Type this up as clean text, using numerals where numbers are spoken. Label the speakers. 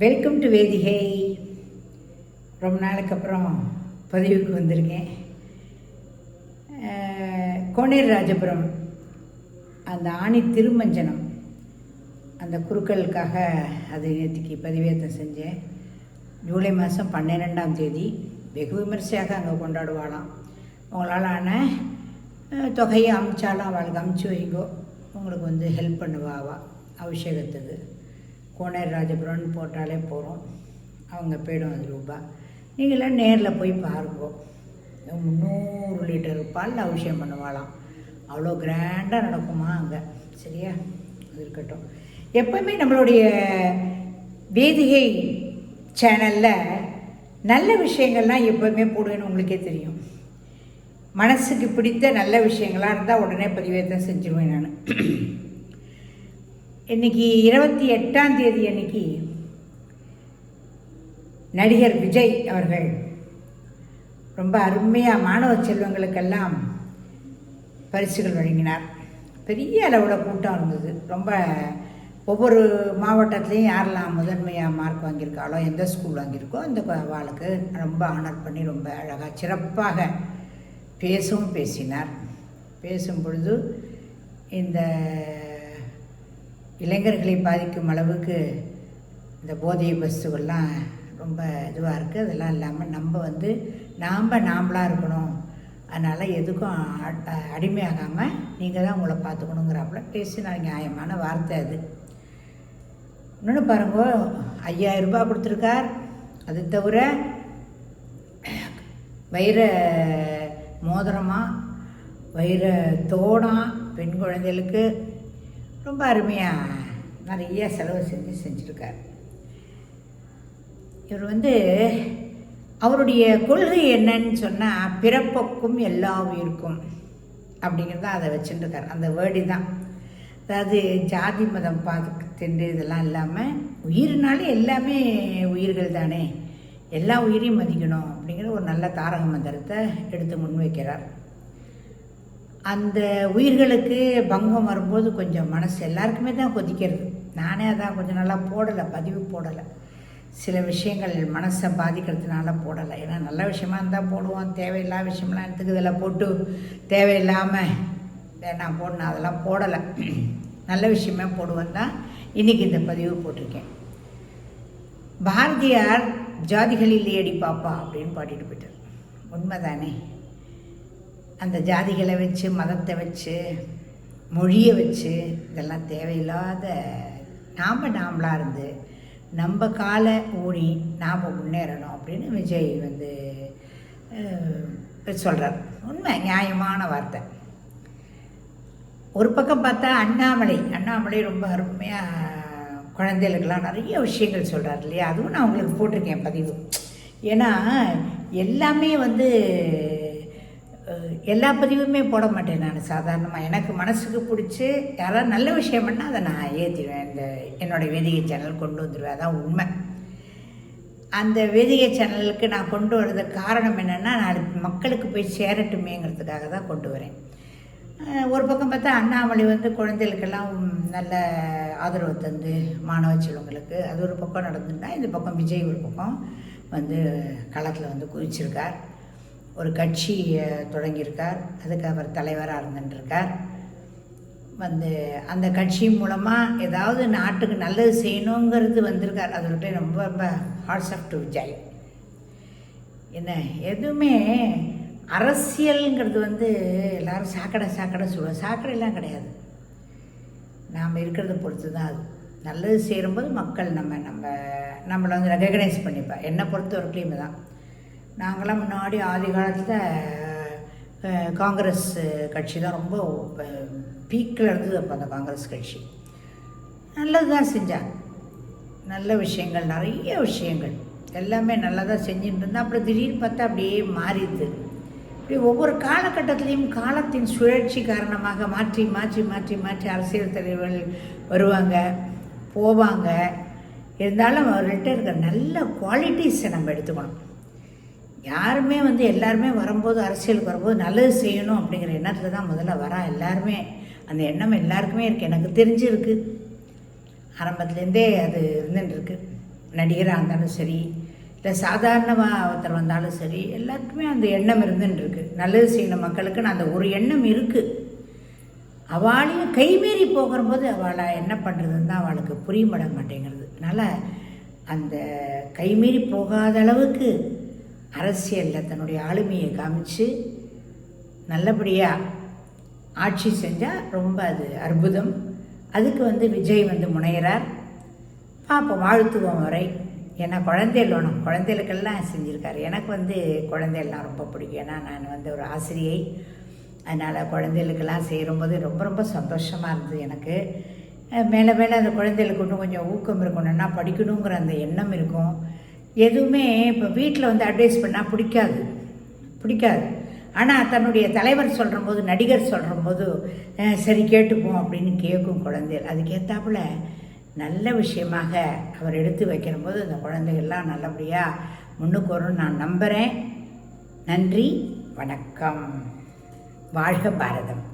Speaker 1: Welcome to வேதிகை. ரொம்ப நாளுக்கு அப்புறம் பதிவுக்கு வந்திருக்கேன். கோனேர் ராஜபுரம் அந்த ஆணி திருமஞ்சனம் அந்த குருக்களுக்காக அது நேற்றுக்கு பதிவேற்றம் செஞ்சேன். ஜூலை மாதம் 12ஆம் தேதி வெகு விமர்சையாக அங்கே கொண்டாடுவாளாம். உங்களால் ஆன தொகையை அமிச்சாலும் அவளுக்கு அமுச்சு வைங்கோ, உங்களுக்கு ஹெல்ப் பண்ணுவாவா அபிஷேகத்துக்கு. கோனேர் ராஜபுரம்னு போட்டாலே போகிறோம், அவங்க போய்டும் அது ரூபா. நீங்களாம் நேரில் போய் பாருங்கோ. 300 லிட்டர் பால் அபிஷேகம் பண்ணுவாளாம். அவ்வளோ கிராண்டாக நடக்குமா அங்கே. சரியா, அது இருக்கட்டும். எப்போவுமே நம்மளுடைய வேதிகை சேனலில் நல்ல விஷயங்கள்லாம் எப்போவுமே போடுவேன்னு உங்களுக்கே தெரியும். மனசுக்கு பிடித்த நல்ல விஷயங்களாக இருந்தால் உடனே பதிவேற்றம் செஞ்சுருவேன் நான். இன்றைக்கி 28ஆம் தேதி அன்னைக்கு நடிகர் விஜய் அவர்கள் ரொம்ப அருமையாக மாணவ செல்வங்களுக்கெல்லாம் பரிசுகள் வழங்கினார். பெரிய அளவில் கூட்டம் இருந்தது. ரொம்ப ஒவ்வொரு மாவட்டத்துலேயும் யாரெல்லாம் முதன்மையாக மார்க் வாங்கியிருக்காளோ, எந்த ஸ்கூல் வாங்கியிருக்கோ அந்த அவளுக்கு ரொம்ப ஆனர் பண்ணி ரொம்ப அழகாக சிறப்பாக பேசினார். பேசும் பொழுது இந்த இளைஞர்களை பாதிக்கும் அளவுக்கு இந்த போதை வஸ்துக்கள்லாம் ரொம்ப இதுவாக இருக்குது. அதெல்லாம் இல்லாமல் நம்ம நாமளாக இருக்கணும். அதனால் எதுக்கும் அடிமையாகாமல் நீங்கள் தான் உங்களை பார்த்துக்கணுங்கிறாப்புல பேசினா நியாயமான வார்த்தை அது. இன்னொன்று பாருங்க, 5000 ரூபாய் கொடுத்துருக்கார். அது தவிர வைர மோதிரமாக வைர தோடாக பெண் குழந்தைகளுக்கு ரொம்ப அருமையாக நிறைய செலவு செஞ்சுருக்கார். இவர் அவருடைய கொள்கை என்னன்னு சொன்னால் பிறப்புக்கும் எல்லா உயிருக்கும் அப்படிங்கிறத அதை வச்சுட்டுருக்கார். அந்த வேர்டு தான். அதாவது ஜாதி மதம் பார்த்துட்டு இதெல்லாம் இல்லாமல் உயிர்னாலே எல்லாமே உயிர்கள் தானே, எல்லா உயிரையும் மதிக்கணும் அப்படிங்கிற ஒரு நல்ல தாரக மந்திரத்தை எடுத்து முன்வைக்கிறார். அந்த உயிர்களுக்கு பங்கம் வரும்போது கொஞ்சம் மனசு எல்லாருக்குமே தான் கொதிக்கிறது. நானே அதான் கொஞ்சம் நல்லா பதிவு போடலை. சில விஷயங்கள் மனசை பாதிக்கிறதுனால போடலை. ஏன்னா நல்ல விஷயமா இருந்தால் போடுவோம், தேவையில்லாத விஷயம்லாம் எடுத்துக்கு இதில் போட்டு தேவையில்லாமல் நான் போடணும் அதெல்லாம் போடலை. நல்ல விஷயமே போடுவேன் தான் இன்றைக்கி இந்த பதிவு போட்டிருக்கேன். பாரதியார் ஜாதிகளில் ஏடி பாப்பா அப்படின்னு பாடிட்டு போயிட்டார். உண்மைதானே? அந்த ஜாதிகளை வச்சு, மதத்தை வச்சு, மொழியை வச்சு இதெல்லாம் தேவையில்லாத நாமளாக இருந்து நம்ம காலை ஊனி நாம் முன்னேறணும் அப்படின்னு விஜய் சொல்கிறார். உண்மை, நியாயமான வார்த்தை. ஒரு பக்கம் பார்த்தா அண்ணாமலை ரொம்ப அருமையாக குழந்தைகளுக்கெல்லாம் நிறைய விஷயங்கள் சொல்கிறார் இல்லையா? அதுவும் நான் உங்களுக்கு போட்டிருக்கேன் பதிவு. ஏன்னா எல்லாமே எல்லா பதிவுமே போட மாட்டேன் நான் சாதாரணமாக. எனக்கு மனசுக்கு பிடிச்சி யாராவது நல்ல விஷயம் பண்ணால் அதை நான் ஏற்றிடுவேன். என்னோடய வேதிகை சேனல் கொண்டு வந்துடுவேன். அதான் உண்மை. அந்த வேதிகை சேனலுக்கு நான் கொண்டு வர்றதுக்கு காரணம் என்னென்னா, நான் மக்களுக்கு போய் சேரட்டுமேங்கிறதுக்காக தான் கொண்டு வரேன். ஒரு பக்கம் பார்த்தா அண்ணாமலை குழந்தைகளுக்கெல்லாம் நல்ல ஆதரவு தந்து மாணவ செல்வங்களுக்கு அது ஒரு பக்கம் நடந்துட்டா, இந்த பக்கம் விஜய் ஒரு பக்கம் களத்தில் குதிச்சிருக்கார். ஒரு கட்சி தொடங்கியிருக்கார். அதுக்கு அவர் தலைவராக இருந்துட்டுருக்கார். அந்த கட்சி மூலமாக ஏதாவது நாட்டுக்கு நல்லது செய்யணுங்கிறது வந்திருக்கார். அது ரொம்ப ரொம்ப ஹார்ட்ஸ் ஆஃப் டு விஜய். என்ன எதுவுமே அரசியலுங்கிறது எல்லோரும் சாக்கடை சொல்லுவோம். சாக்கடையெல்லாம் கிடையாது. நாம் இருக்கிறத பொறுத்து தான் அது. நல்லது செய்யும்போது மக்கள் நம்மளை ரெகக்னைஸ் பண்ணிப்பா. என்னை பொறுத்த வரைக்கும் தான். நாங்களாம் முன்னாடி ஆதி காலத்தில் காங்கிரஸ் கட்சி தான் ரொம்ப பீக்கில் இருந்தது. அப்போ அந்த காங்கிரஸ் கட்சி நல்லது தான் செஞ்சாங்க. நல்ல விஷயங்கள், நிறைய விஷயங்கள் எல்லாமே நல்லதாக செஞ்சுட்டு இருந்தால் அப்புறம் திடீர்னு பார்த்தா அப்படியே மாறிடுது. இப்படி ஒவ்வொரு காலகட்டத்திலையும் காலத்தின் சுழற்சி காரணமாக மாற்றி அரசியல் தலைவர்கள் வருவாங்க போவாங்க. இருந்தாலும் அவர்கள்ட்ட இருக்கிற நல்ல குவாலிட்டிஸை நம்ம எடுத்துக்கணும். யாருமே எல்லாருமே வரும்போது, அரசியலுக்கு வரும்போது நல்லது செய்யணும் அப்படிங்கிற எண்ணத்தில் தான் முதல்ல வரா. எல்லாருமே அந்த எண்ணம் எல்லாருக்குமே இருக்குது. எனக்கு தெரிஞ்சிருக்கு. ஆரம்பத்துலேருந்தே அது இருந்துட்டுருக்கு. நடிகராக இருந்தாலும் சரி, இல்லை சாதாரணமாக ஒருத்தர் வந்தாலும் சரி, எல்லாருக்குமே அந்த எண்ணம் இருந்துன்னு இருக்குது. நல்லது செய்யணும் மக்களுக்குன்னு அந்த ஒரு எண்ணம் இருக்குது. அவளையும் கைமீறி போகும்போது அவளை என்ன பண்ணுறதுன்னு தான் அவளுக்கு புரியப்பட மாட்டேங்கிறது. அதனால் அந்த கைமீறி போகாத அளவுக்கு அரசியலில் தன்னுடைய ஆளுமையை காமிச்சு நல்லபடியாக ஆட்சி செஞ்சால் ரொம்ப அது அற்புதம். அதுக்கு விஜய் முனைகிறார். பார்ப்போம், வாழ்த்துவோம் வரை. ஏன்னா குழந்தைகளுக்கெல்லாம் செஞ்சுருக்காரு. எனக்கு குழந்தைகள்லாம் ரொம்ப பிடிக்கும். ஏன்னா நான் ஒரு ஆசிரியை. அதனால் குழந்தைகளுக்கெல்லாம் செய்யும்போது ரொம்ப ரொம்ப சந்தோஷமாக இருந்தது எனக்கு. மேலே மேலே அந்த குழந்தைகளுக்கு இன்னும் கொஞ்சம் ஊக்கம் இருக்கணும்னா படிக்கணுங்கிற அந்த எண்ணம் இருக்கும். எதுவுமே இப்போ வீட்டில் அட்வைஸ் பண்ணால் பிடிக்காது. ஆனால் தன்னுடைய தலைவர் சொல்கிறபோது, நடிகர் சொல்கிறபோது சரி கேட்டுப்போம் அப்படின்னு கேட்கும் குழந்தைகள். அதுக்கேற்றாப்புல நல்ல விஷயமாக அவர் எடுத்து வைக்கிறபோது அந்த குழந்தைகள்லாம் நல்லபடியாக முன்னுக்கு வரும்னு நான் நம்புகிறேன். நன்றி, வணக்கம். வாழ்க பாரதம்.